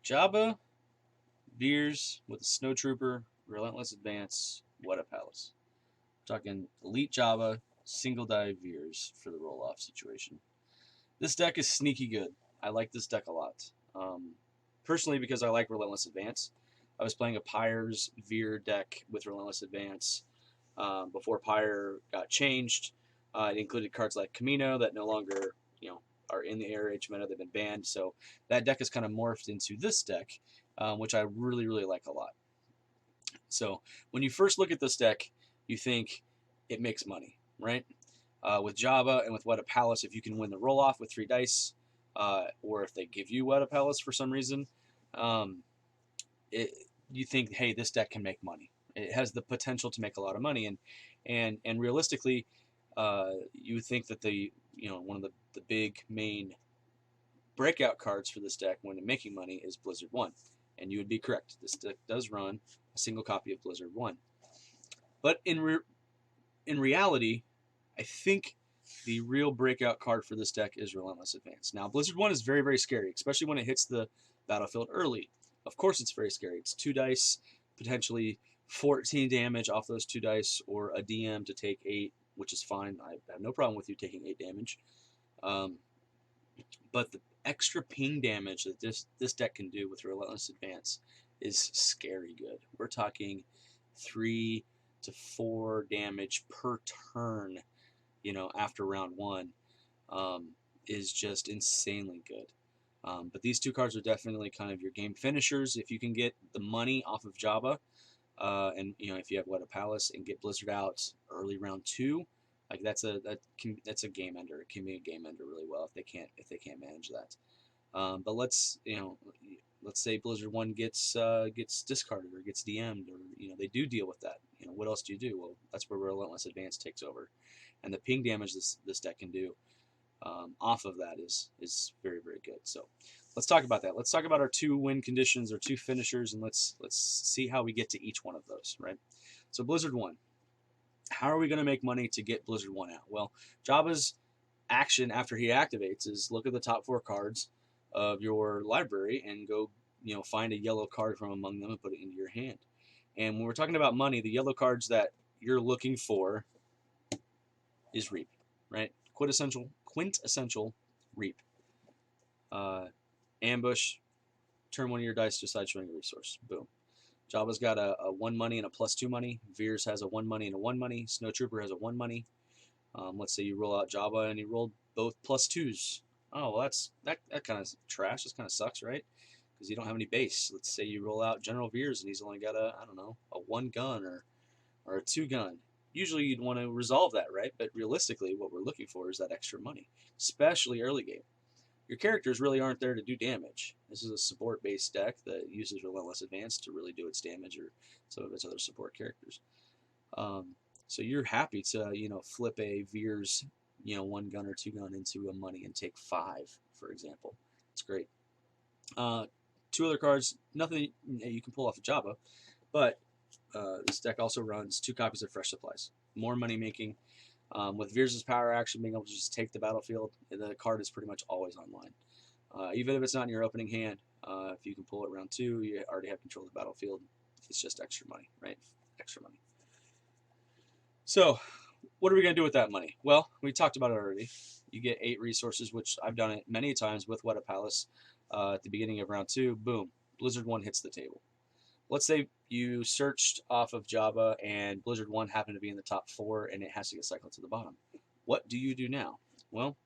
Jabba, Veers with a Snowtrooper, Relentless Advance, what a palace. Talking Elite Jabba, single die Veers for the roll off situation. This deck is sneaky good. I like this deck a lot. Personally, because I like Relentless Advance. I was playing a Pyre's Veer deck with Relentless Advance before Pyre got changed. It included cards like Camino that no longer, are in the ARH meta. They've been banned. So that deck has kind of morphed into this deck, which I really, really like a lot. So when you first look at this deck, you think it makes money, right? With Jabba and with What a Palace, if you can win the roll off with 3 dice, or if they give you What a Palace for some reason, um, you think, hey, this deck can make money. It has the potential to make a lot of money, and realistically, you would think that one of the big main breakout cards for this deck when making money is Blizzard 1. And you would be correct. This deck does run a single copy of Blizzard 1. But in reality, I think the real breakout card for this deck is Relentless Advance. Now, Blizzard 1 is very, very scary, especially when it hits the battlefield early. Of course it's very scary. It's 2 dice, potentially 14 damage off those 2 dice, or a DM to take 8, which is fine. I have no problem with you taking 8 damage. But the extra ping damage that this deck can do with Relentless Advance is scary good. We're talking 3 to 4 damage per turn, after round 1, is just insanely good. But these 2 cards are definitely kind of your game finishers. If you can get the money off of Jabba, and if you have What a Palace and get Blizzard out early round 2, like that's a game ender. It can be a game ender really well if they can't manage that. But let's say Blizzard 1 gets discarded or gets DM'd, or they do deal with that. What else do you do? Well, that's where Relentless Advance takes over, and the ping damage this deck can do off of that is very, very good. So let's talk about that. Let's talk about our 2 win conditions, or 2 finishers, and let's see how we get to each one of those. Right. So Blizzard 1. How are we going to make money to get Blizzard 1 out? Well, Jabba's action after he activates is look at the top 4 cards of your library and go, find a yellow card from among them and put it into your hand. And when we're talking about money, the yellow cards that you're looking for is Reap, right? Quintessential Reap. Ambush, turn 1 of your dice to side showing a resource. Boom. Jabba's got a 1 money and a +2 money. Veers has a 1 money and a 1 money. Snowtrooper has a 1 money. Let's say you roll out Jabba and you rolled both +2s. Oh, well, that kind of trash. This kind of sucks, right? Because you don't have any base. Let's say you roll out General Veers and he's only got a 1 gun or a 2 gun. Usually you'd want to resolve that, right? But realistically, what we're looking for is that extra money, especially early game. Your characters really aren't there to do damage. This is a support-based deck that uses Relentless Advance to really do its damage, or some of its other support characters. So you're happy to, flip a Veers, 1 gun or 2 gun into a money and take 5, for example. It's great. 2 other cards, nothing you can pull off of Jabba, but this deck also runs 2 copies of Fresh Supplies. More money making. With Veers' power action, being able to just take the battlefield, the card is pretty much always online. Even if it's not in your opening hand, if you can pull it round 2, you already have control of the battlefield. It's just extra money, right? Extra money. So, what are we going to do with that money? Well, we talked about it already. You get 8 resources, which I've done it many times with What a Palace at the beginning of round 2. Boom. Blizzard 1 hits the table. Let's say you searched off of Jabba and Blizzard 1 happened to be in the top 4 and it has to get cycled to the bottom. What do you do now? Well,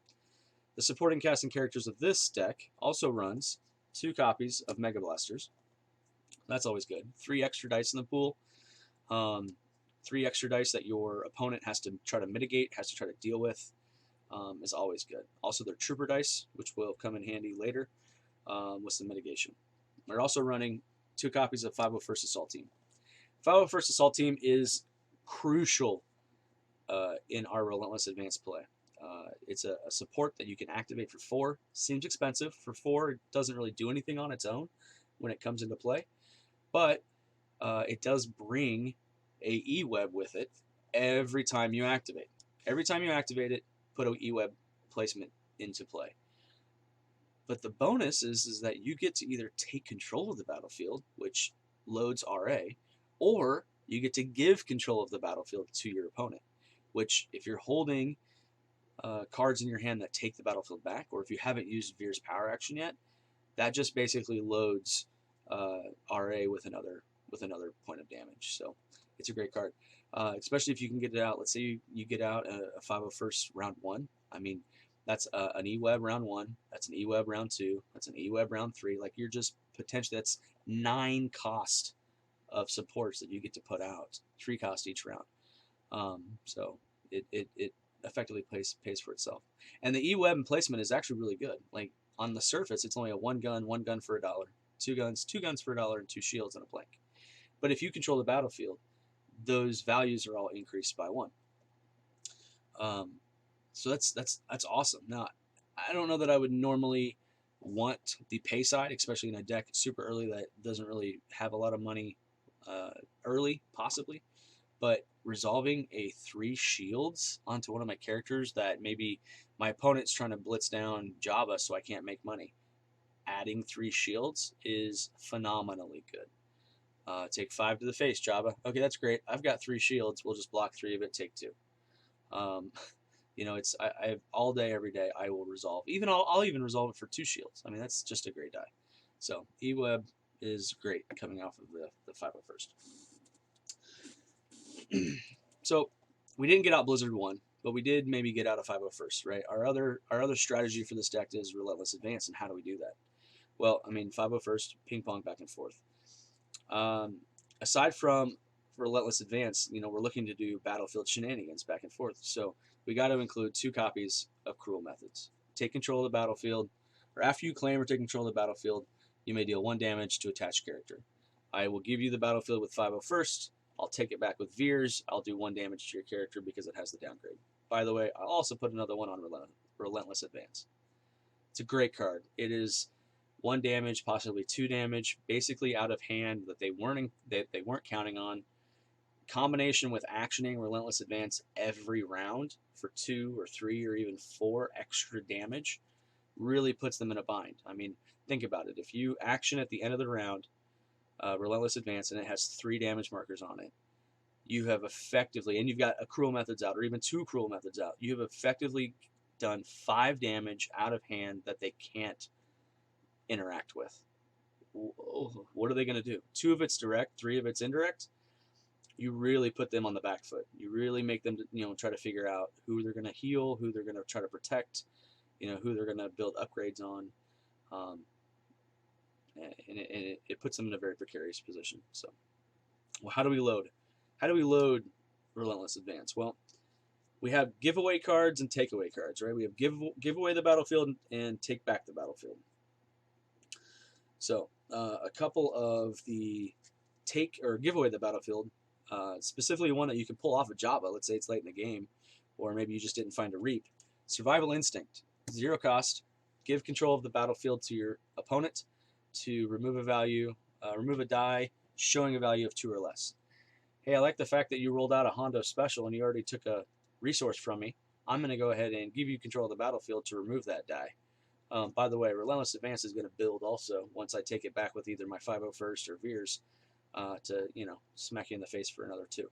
the supporting cast and characters of this deck also runs 2 copies of Mega Blasters. That's always good. 3 extra dice in the pool. 3 extra dice that your opponent has to try to mitigate, has to try to deal with, is always good. Also, their Trooper dice, which will come in handy later with some mitigation. We're also running 2 copies of 501st Assault Team. 501st Assault Team is crucial in our Relentless Advance play. It's a support that you can activate for 4. Seems expensive. For 4, it doesn't really do anything on its own when it comes into play. But it does bring a E-Web with it every time you activate. Every time you activate it, put an E-Web placement into play. But the bonus is that you get to either take control of the battlefield, which loads RA, or you get to give control of the battlefield to your opponent, which if you're holding cards in your hand that take the battlefield back, or if you haven't used Veers power action yet, that just basically loads RA with another point of damage. So it's a great card, especially if you can get it out. Let's say you get out a 501st round 1. I mean, that's an E-Web round 1. That's an E-Web round 2. That's an E-Web round 3. Like, you're just potentially, that's 9 cost of supports that you get to put out. 3 cost each round. So it effectively pays for itself. And the E-Web placement is actually really good. Like, on the surface, it's only a one gun for $1, 2 guns for $1, and 2 shields and a plank. But if you control the battlefield, those values are all increased by 1. So that's awesome. Now, I don't know that I would normally want the pay side, especially in a deck super early that doesn't really have a lot of money early, possibly. But resolving a 3 shields onto one of my characters that maybe my opponent's trying to blitz down Jabba so I can't make money, adding 3 shields is phenomenally good. Take 5 to the face, Jabba. Okay, that's great. I've got 3 shields. We'll just block 3 of it, take 2. It's I have all day, every day, I will resolve. I'll even resolve it for 2 shields. I mean, that's just a great die. So E-Web is great coming off of the 501st. So we didn't get out Blizzard 1, but we did maybe get out a 501st, right? Our other strategy for this deck is Relentless Advance, and how do we do that? Well, I mean, 501st, ping pong back and forth. Aside from Relentless Advance, we're looking to do battlefield shenanigans back and forth. So we got to include 2 copies of Cruel Methods. Take control of the battlefield, or after you claim or take control of the battlefield, you may deal 1 damage to attached character. I will give you the battlefield with 501st. I'll take it back with Veers. I'll do 1 damage to your character because it has the downgrade. By the way, I'll also put another one on Relentless Advance. It's a great card. It is 1 damage, possibly 2 damage, basically out of hand that they weren't counting on. Combination with actioning Relentless Advance every round for 2 or 3 or even 4 extra damage really puts them in a bind. I mean, think about it. If you action at the end of the round, Relentless Advance, and it has 3 damage markers on it, you have effectively, and you've got a Cruel Methods out, or even 2 Cruel Methods out, you have effectively done 5 damage out of hand that they can't interact with. What are they going to do? 2 of it's direct, 3 of it's indirect. You really put them on the back foot. You really make them, try to figure out who they're going to heal, who they're going to try to protect, who they're going to build upgrades on. And it puts them in a very precarious position. So, well, how do we load? How do we load Relentless Advance? Well, we have giveaway cards and takeaway cards, right? We have give away the battlefield and take back the battlefield. So, a couple of the take or give away the battlefield, specifically one that you can pull off of Jabba. Let's say it's late in the game, or maybe you just didn't find a reap. Survival Instinct, 0 cost. Give control of the battlefield to your opponent to remove a value, remove a die showing a value of 2 or less. Hey, I like the fact that you rolled out a Hondo special and you already took a resource from me. I'm going to go ahead and give you control of the battlefield to remove that die. By the way, Relentless Advance is going to build also once I take it back with either my 501st or Veers to, smack you in the face for another 2.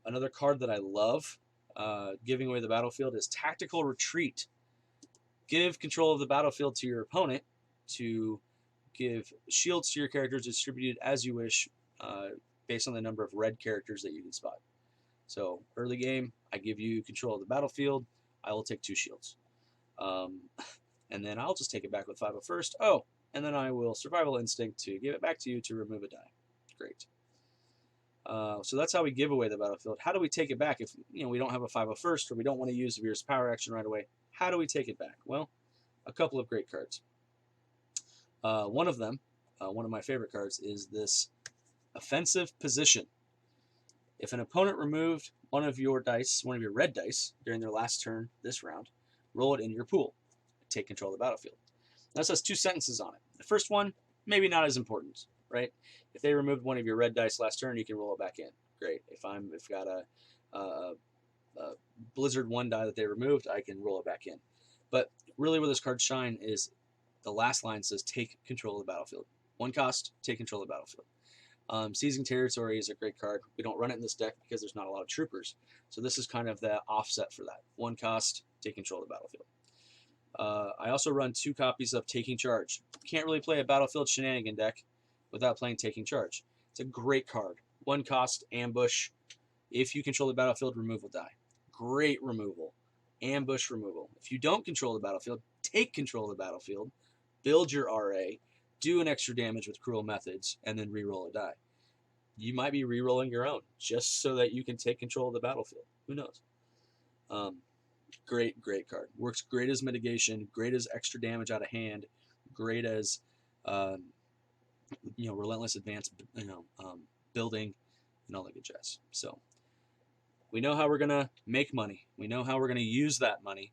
Another card that I love giving away the battlefield is Tactical Retreat. Give control of the battlefield to your opponent to give shields to your characters distributed as you wish based on the number of red characters that you can spot. So early game, I give you control of the battlefield. I will take 2 shields. And then I'll just take it back with 501st. Oh, and then I will Survival Instinct to give it back to you to remove a die. Great. So that's how we give away the battlefield. How do we take it back if we don't have a 501st or we don't want to use Veers power action right away? How do we take it back? Well, a couple of great cards. One of them, one of my favorite cards, is this Offensive Position. If an opponent removed one of your red dice, during their last turn this round, roll it into your pool. Take control of the battlefield. That says 2 sentences on it. The first one, maybe not as important, right? If they removed one of your red dice last turn, you can roll it back in. Great. If got a Blizzard 1 die that they removed, I can roll it back in. But really where this card shine is the last line says take control of the battlefield. 1 cost, take control of the battlefield. Seizing Territory is a great card. We don't run it in this deck because there's not a lot of troopers. So this is kind of the offset for that. 1 cost, take control of the battlefield. I also run 2 copies of Taking Charge. Can't really play a Battlefield Shenanigan deck without playing Taking Charge. It's a great card. 1 cost, ambush. If you control the battlefield, removal die. Great removal. Ambush removal. If you don't control the battlefield, take control of the battlefield, build your RA, do an extra damage with cruel methods, and then reroll a die. You might be rerolling your own just so that you can take control of the battlefield. Who knows? Great card. Works great as mitigation, great as extra damage out of hand, great as relentless advance, building, and all that good jazz. So we know how we're gonna make money. We know how we're gonna use that money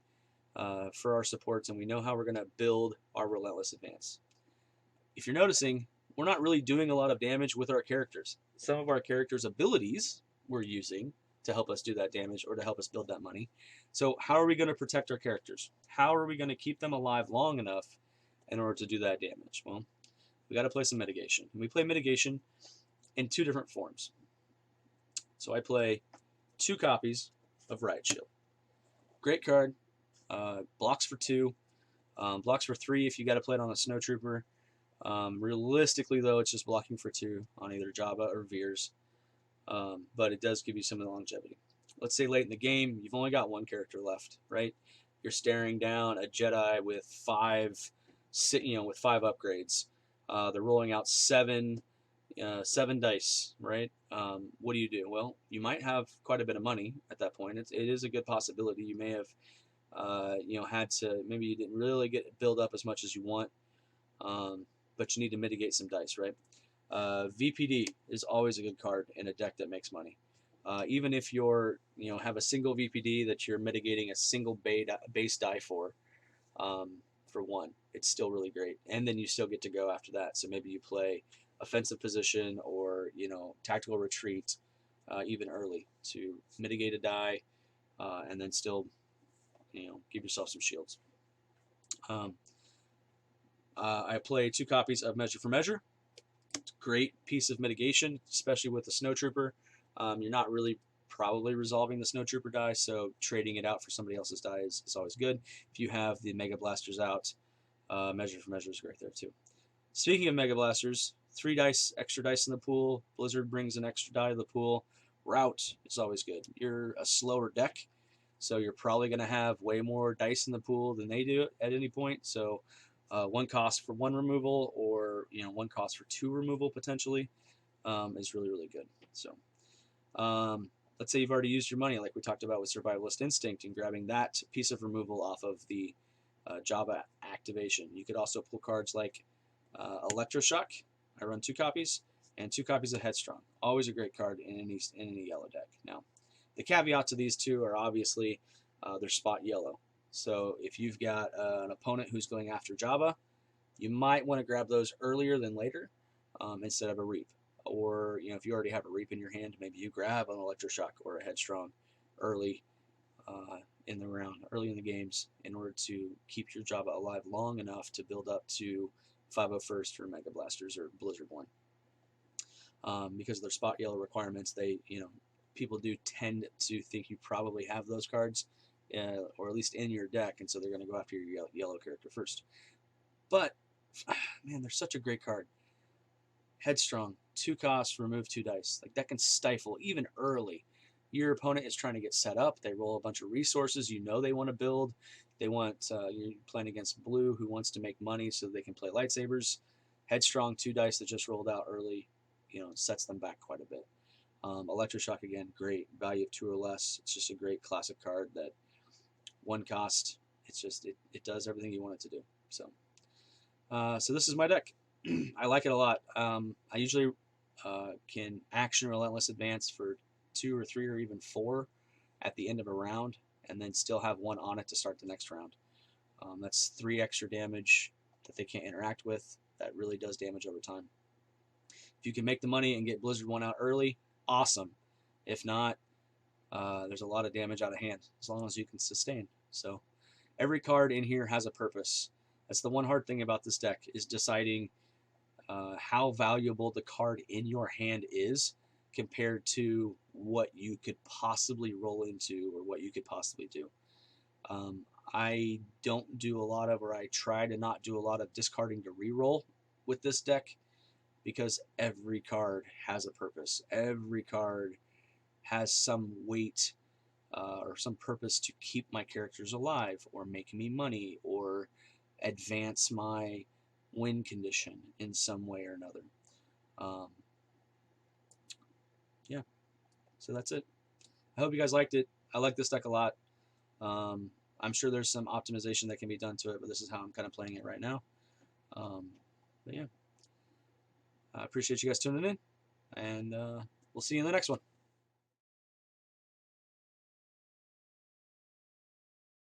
for our supports, and we know how we're gonna build our relentless advance. If you're noticing, we're not really doing a lot of damage with our characters. Some of our characters' abilities we're using to help us do that damage or to help us build that money. So how are we going to protect our characters? How are we going to keep them alive long enough in order to do that damage? Well, we got to play some mitigation. And we play mitigation in 2 different forms. So I play 2 copies of Riot Shield. Great card. Blocks for 2. Blocks for 3 if you got to play it on a Snowtrooper. Realistically, though, it's just blocking for 2 on either Jabba or Veers. But it does give you some of the longevity. Let's say late in the game, you've only got 1 character left, right? You're staring down a Jedi with 5 upgrades. They're rolling out 7 dice, right? What do you do? Well, you might have quite a bit of money at that point. It is a good possibility. You may have, had to, maybe you didn't really build up as much as you want, but you need to mitigate some dice, right? VPD is always a good card in a deck that makes money. Even if you're, have a single VPD that you're mitigating a single base die for 1, it's still really great. And then you still get to go after that. So maybe you play offensive position or, tactical retreat even early to mitigate a die and then still, give yourself some shields. I play 2 copies of Measure for Measure. Great piece of mitigation, especially with the Snowtrooper. You're not really probably resolving the Snowtrooper die, so trading it out for somebody else's die is always good. If you have the Mega Blasters out, Measure for Measure is great there too. Speaking of Mega Blasters, 3 dice, extra dice in the pool. Blizzard brings an extra die to the pool. Route is always good. You're a slower deck, so you're probably going to have way more dice in the pool than they do at any point. So 1 cost for 1 removal, or 1 cost for 2 removal potentially, is really good. So let's say you've already used your money, like we talked about with Survivalist Instinct, and grabbing that piece of removal off of the Jabba activation. You could also pull cards like Electroshock. I run 2 copies, and 2 copies of Headstrong. Always a great card in any yellow deck. Now, the caveat to these 2 are obviously they're spot yellow. So if you've got an opponent who's going after Jabba, you might want to grab those earlier than later instead of a Reap. Or if you already have a Reap in your hand, maybe you grab an Electroshock or a Headstrong early in the round, early in the games, in order to keep your Jabba alive long enough to build up to 501st or Mega Blasters or Blizzard 1. Because of their spot yellow requirements, people do tend to think you probably have those cards. Or at least in your deck, and so they're going to go after your yellow character first. But, man, they're such a great card. Headstrong, 2 costs, remove 2 dice. Like, that can stifle, even early. Your opponent is trying to get set up. They roll a bunch of resources. They want to build. You're playing against blue, who wants to make money so they can play lightsabers. Headstrong, 2 dice that just rolled out early, sets them back quite a bit. Electroshock, again, great. Value of 2 or less. It's just a great classic card that 1 cost. It's just it does everything you want it to do. So this is my deck. I like it a lot. I usually can action Relentless Advance for 2 or 3 or even 4 at the end of a round, and then still have 1 on it to start the next round. That's 3 extra damage that they can't interact with. That really does damage over time. If you can make the money and get Blizzard 1 out early, awesome. If not, there's a lot of damage out of hand as long as you can sustain. So Every card in here has a purpose. That's the one hard thing about this deck, is deciding how valuable the card in your hand is compared to what you could possibly roll into or what you could possibly do. Um, I don't do a lot of, or I try to not do a lot of discarding to reroll with this deck, because every card has a purpose. Every card has some weight or some purpose to keep my characters alive, or make me money, or advance my win condition in some way or another. Um, yeah, so that's it. I hope you guys liked it. I like this deck a lot. Um, I'm sure there's some optimization that can be done to it, but this is how I'm kind of playing it right now. Um, but yeah, I appreciate you guys tuning in, and we'll see you in the next one.